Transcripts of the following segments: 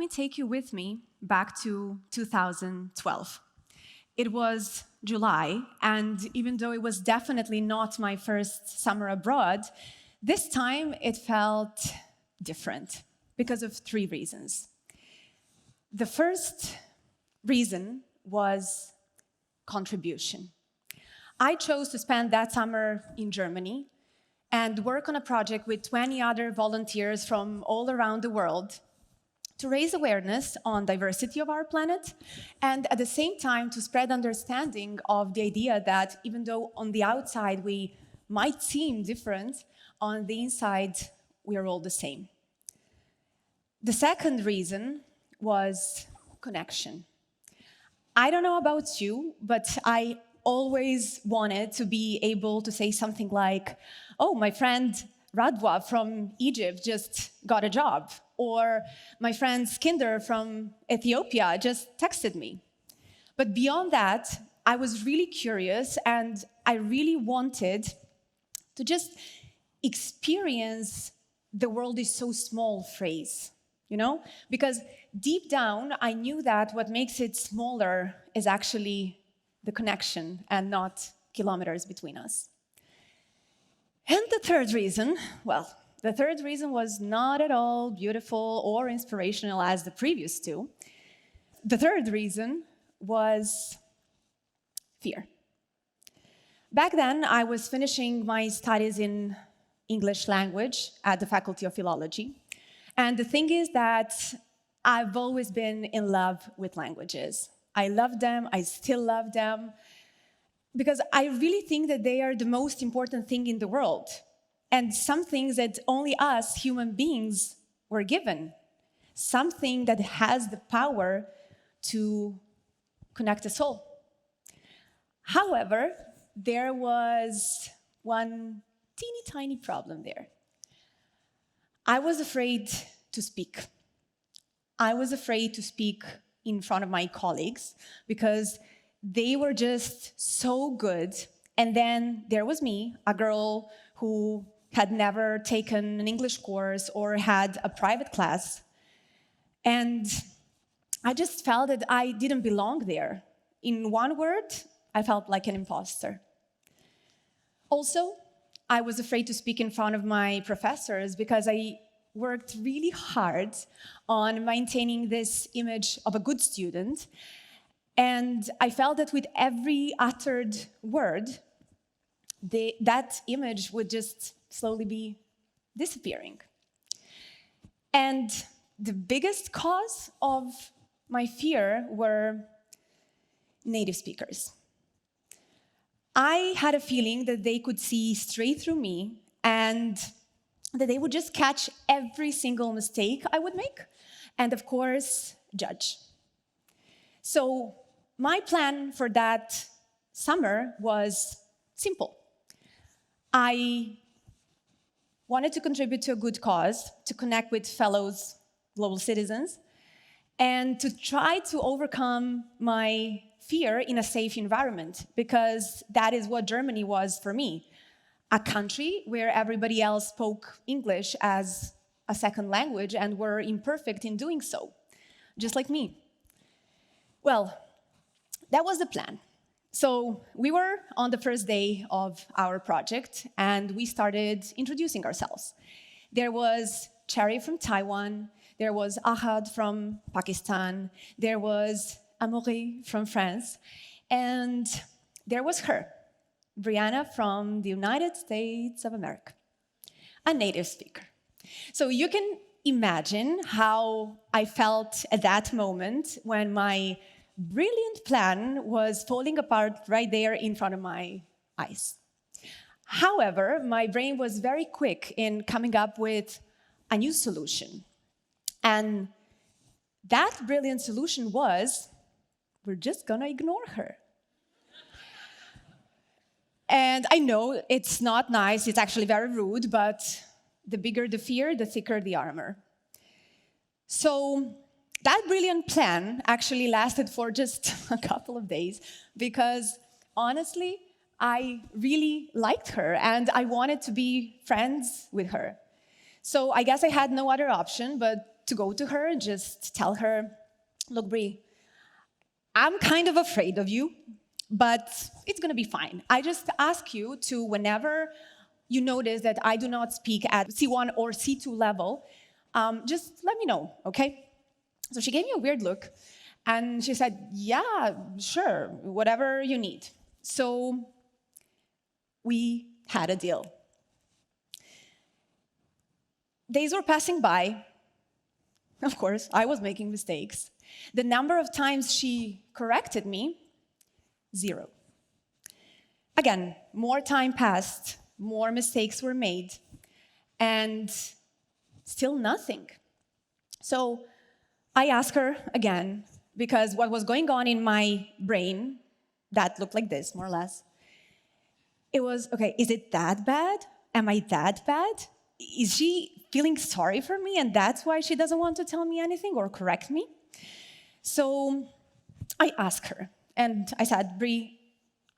take you with me back to 2012. It was July, and even though it was definitely not my first summer abroad, this time it felt different because of 3 reasons. The first reason was contribution. I chose to spend that summer in Germany and work on a project with 20 other volunteers from all around the world to raise awareness on diversity of our planet, and at the same time to spread understanding of the idea that even though on the outside we might seem different, on the inside we are all the same. The second reason was connection. I don't know about you, but I always wanted to be able to say something like, oh, my friend Radwa from Egypt just got a job, or my friend Skinder from Ethiopia just texted me. But beyond that, I was really curious and I really wanted to just experience the world is so small phrase, you know? Because deep down, I knew that what makes it smaller is actually the connection and not kilometers between us. And the third reason, well, the third reason was not at all beautiful or inspirational as the previous 2. The third reason was fear. Back then, I was finishing my studies in English language at the Faculty of Philology. And the thing is that I've always been in love with languages. I love them, I still love them, because I really think that they are the most important thing in the world, and some things that only us human beings were given, something that has the power to connect us all. However, there was one teeny tiny problem there. I was afraid to speak. I was afraid to speak in front of my colleagues because they were just so good. And then there was me, a girl who had never taken an English course or had a private class. And I just felt that I didn't belong there. In one word, I felt like an imposter. Also, I was afraid to speak in front of my professors because I worked really hard on maintaining this image of a good student. And I felt that with every uttered word, that image would just slowly be disappearing. And the biggest cause of my fear were native speakers. I had a feeling that they could see straight through me and that they would just catch every single mistake I would make and, of course, judge. So my plan for that summer was simple. I wanted to contribute to a good cause, to connect with fellow global citizens, and to try to overcome my fear in a safe environment, because that is what Germany was for me. A country where everybody else spoke English as a second language and were imperfect in doing so, just like me. Well, that was the plan. So we were on the first day of our project and we started introducing ourselves. There was Cherry from Taiwan, there was Ahad from Pakistan, there was Amaury from France, and there was her, Brianna from the United States of America, a native speaker. So you can imagine how I felt at that moment when my brilliant plan was falling apart right there in front of my eyes. However, my brain was very quick in coming up with a new solution. And that brilliant solution was, we're just gonna ignore her. And I know it's not nice, it's actually very rude, but the bigger the fear, the thicker the armor. So that brilliant plan actually lasted for just a couple of days because honestly, I really liked her and I wanted to be friends with her. So I guess I had no other option but to go to her and just tell her, look, Brie, I'm kind of afraid of you, but it's going to be fine. I just ask you to, whenever you notice that I do not speak at C1 or C2 level, just let me know, okay? So she gave me a weird look, and she said, yeah, sure, whatever you need. So we had a deal. Days were passing by. Of course, I was making mistakes. The number of times she corrected me, 0. Again, more time passed, more mistakes were made, and still nothing. So I asked her again, because what was going on in my brain, that looked like this, more or less, it was, okay, is it that bad? Am I that bad? Is she feeling sorry for me and that's why she doesn't want to tell me anything or correct me? So I asked her, and I said, Brie,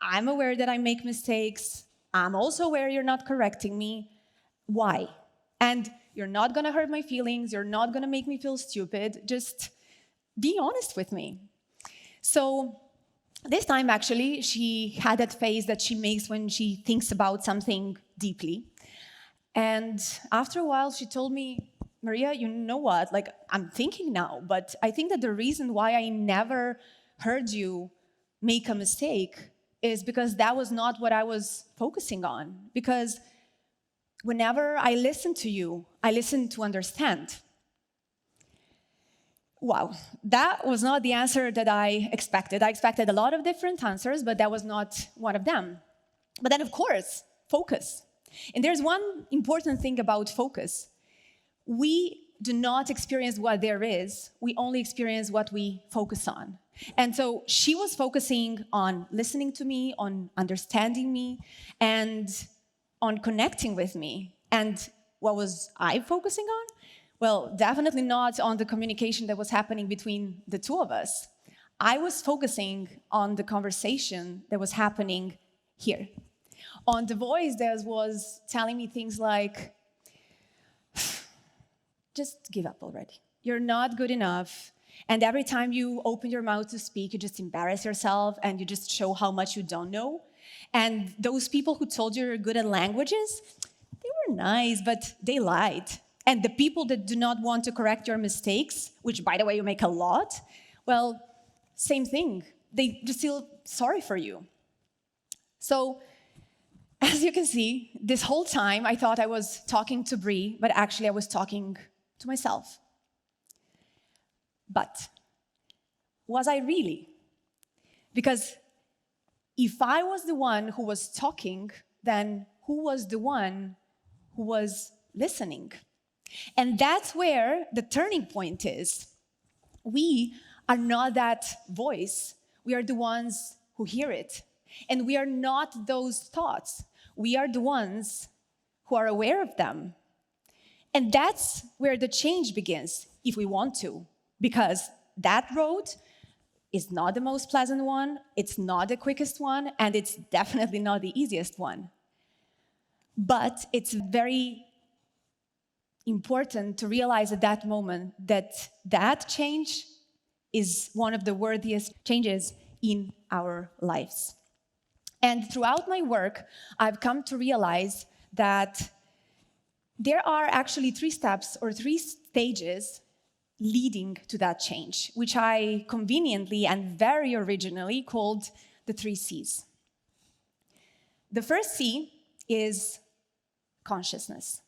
I'm aware that I make mistakes. I'm also aware you're not correcting me. Why? And you're not gonna hurt my feelings. You're not gonna make me feel stupid. Just be honest with me. So this time, actually, she had that face that she makes when she thinks about something deeply. And after a while, she told me, Marija, you know what? Like, I'm thinking now, but I think that the reason why I never heard you make a mistake is because that was not what I was focusing on. Because whenever I listen to you, I listen to understand. Wow, that was not the answer that I expected. I expected a lot of different answers, but that was not one of them. But then, of course, focus. And there's one important thing about focus. We do not experience what there is. We only experience what we focus on. And so she was focusing on listening to me, on understanding me, and on connecting with me. And what was I focusing on? Well, definitely not on the communication that was happening between the two of us. I was focusing on the conversation that was happening here. On the voice that was telling me things like, just give up already. You're not good enough. And every time you open your mouth to speak, you just embarrass yourself and you just show how much you don't know. And those people who told you you're good at languages, they were nice, but they lied. And the people that do not want to correct your mistakes, which, by the way, you make a lot, well, same thing. They just feel sorry for you. So, as you can see, this whole time I thought I was talking to Brie, but actually I was talking to myself. But was I really? Because if I was the one who was talking, then who was the one who was listening? And that's where the turning point is. We are not that voice. We are the ones who hear it. And we are not those thoughts. We are the ones who are aware of them. And that's where the change begins, if we want to. Because that road is not the most pleasant one, it's not the quickest one, and it's definitely not the easiest one. But it's very important to realize at that moment that that change is one of the worthiest changes in our lives. And throughout my work, I've come to realize that there are actually 3 steps or 3 stages leading to that change, which I conveniently and very originally called the 3 C's. The first C is consciousness.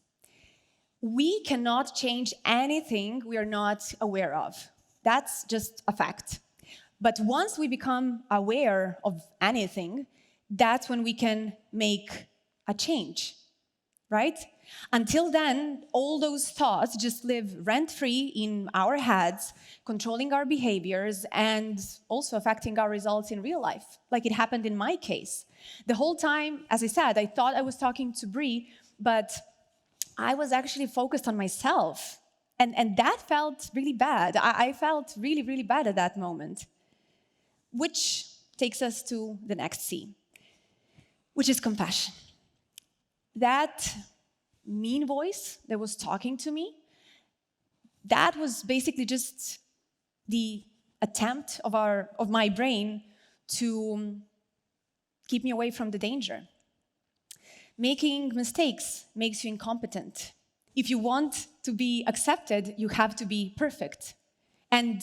We cannot change anything we are not aware of. That's just a fact. But once we become aware of anything, that's when we can make a change, right? Until then, all those thoughts just live rent-free in our heads, controlling our behaviors and also affecting our results in real life, like it happened in my case. The whole time, as I said, I thought I was talking to Brie, but I was actually focused on myself. And that felt really bad. I felt really, really bad at that moment. Which takes us to the next C, which is compassion. That mean voice that was talking to me, that was basically just the attempt of my brain to keep me away from the danger. Making mistakes makes you incompetent. If you want to be accepted, you have to be perfect. And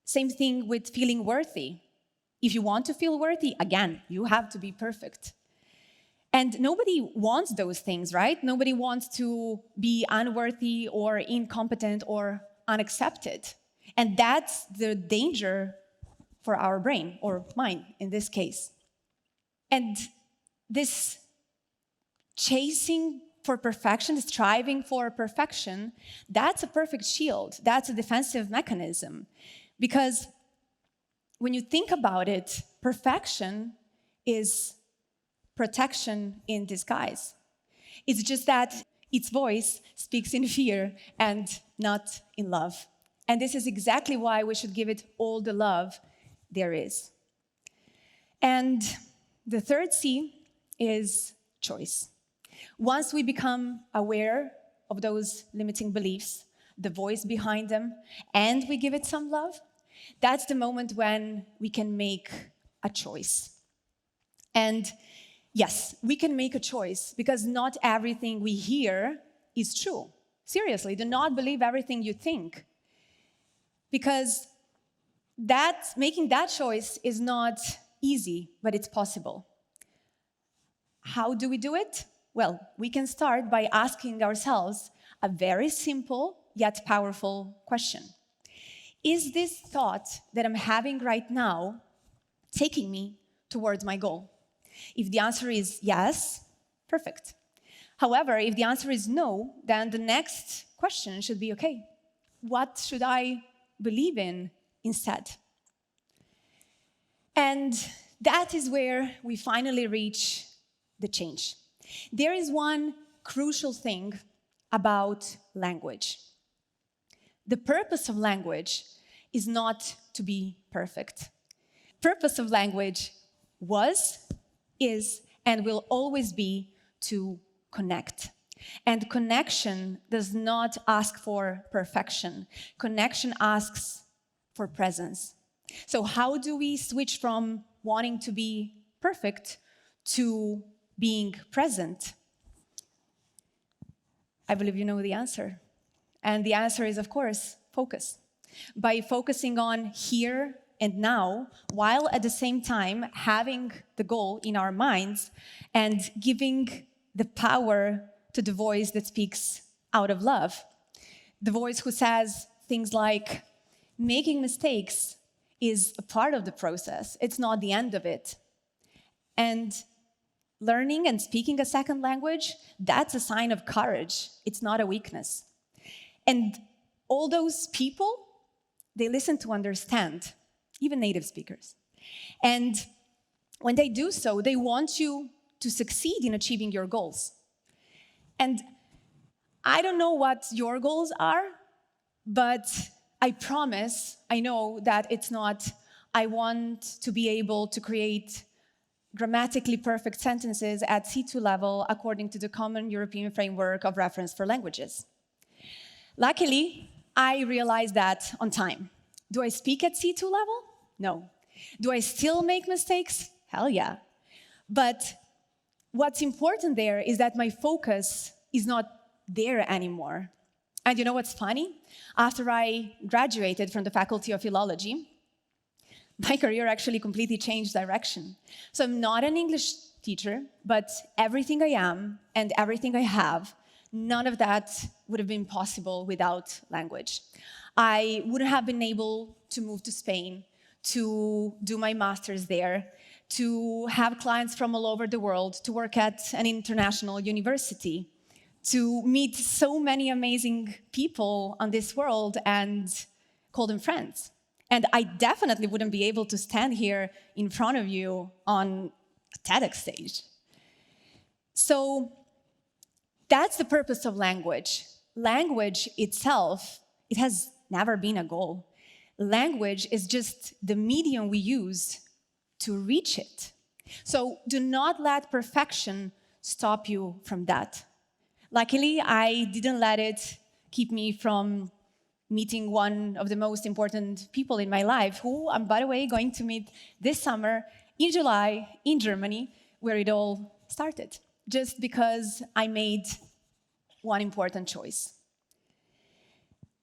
same thing with feeling worthy. If you want to feel worthy, again, you have to be perfect. And nobody wants those things, right? Nobody wants to be unworthy or incompetent or unaccepted. And that's the danger for our brain, or mine in this case. And this chasing for perfection, striving for perfection, that's a perfect shield. That's a defensive mechanism. Because when you think about it, perfection is protection in disguise. It's just that its voice speaks in fear and not in love. And this is exactly why we should give it all the love there is. And the third C is choice. Once we become aware of those limiting beliefs, the voice behind them, and we give it some love, that's the moment when we can make a choice. And yes, we can make a choice because not everything we hear is true. Seriously, do not believe everything you think. Because making that choice is not easy, but it's possible. How do we do it? Well, we can start by asking ourselves a very simple yet powerful question. Is this thought that I'm having right now taking me towards my goal? If the answer is yes, perfect. However, if the answer is no, then the next question should be, okay, what should I believe in instead? And that is where we finally reach the change. There is one crucial thing about language. The purpose of language is not to be perfect. Purpose of language was, is, and will always be to connect. And connection does not ask for perfection. Connection asks for presence. So how do we switch from wanting to be perfect to being present? I believe you know the answer. And the answer is, of course, focus. By focusing on here and now, while at the same time having the goal in our minds and giving the power to the voice that speaks out of love. The voice who says things like, making mistakes is a part of the process. It's not the end of it. And learning and speaking a second language, that's a sign of courage. It's not a weakness. And all those people, they listen to understand, even native speakers. And when they do so, they want you to succeed in achieving your goals. And I don't know what your goals are, but I promise, I know that it's not, I want to be able to create grammatically perfect sentences at C2 level according to the Common European Framework of Reference for Languages. Luckily, I realized that on time. Do I speak at C2 level? No. Do I still make mistakes? Hell yeah. But what's important there is that my focus is not there anymore. And you know what's funny? After I graduated from the Faculty of Philology, my career actually completely changed direction. So I'm not an English teacher, but everything I am and everything I have, none of that would have been possible without language. I wouldn't have been able to move to Spain, to do my master's there, to have clients from all over the world, to work at an international university, to meet so many amazing people on this world and call them friends. And I definitely wouldn't be able to stand here in front of you on a TEDx stage. So that's the purpose of language. Language itself, it has never been a goal. Language is just the medium we use to reach it. So do not let perfection stop you from that. Luckily, I didn't let it keep me from meeting one of the most important people in my life, who I'm, by the way, going to meet this summer in July in Germany, where it all started, just because I made one important choice.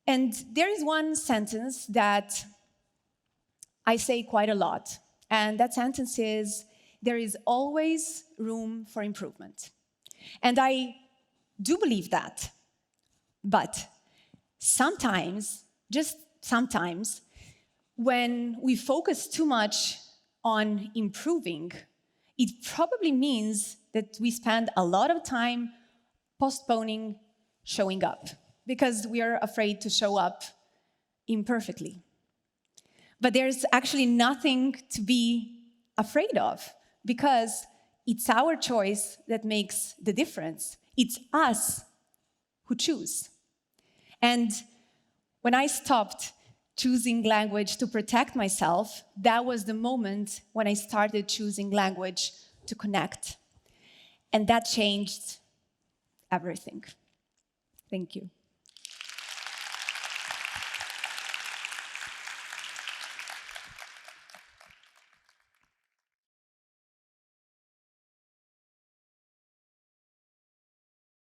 And there is one sentence that I say quite a lot, and that sentence is, there is always room for improvement. And I do believe that, but sometimes, just sometimes, when we focus too much on improving, it probably means that we spend a lot of time postponing showing up, because we are afraid to show up imperfectly. But there's actually nothing to be afraid of, because it's our choice that makes the difference. It's us who choose. And when I stopped choosing language to protect myself, that was the moment when I started choosing language to connect. And that changed everything. Thank you.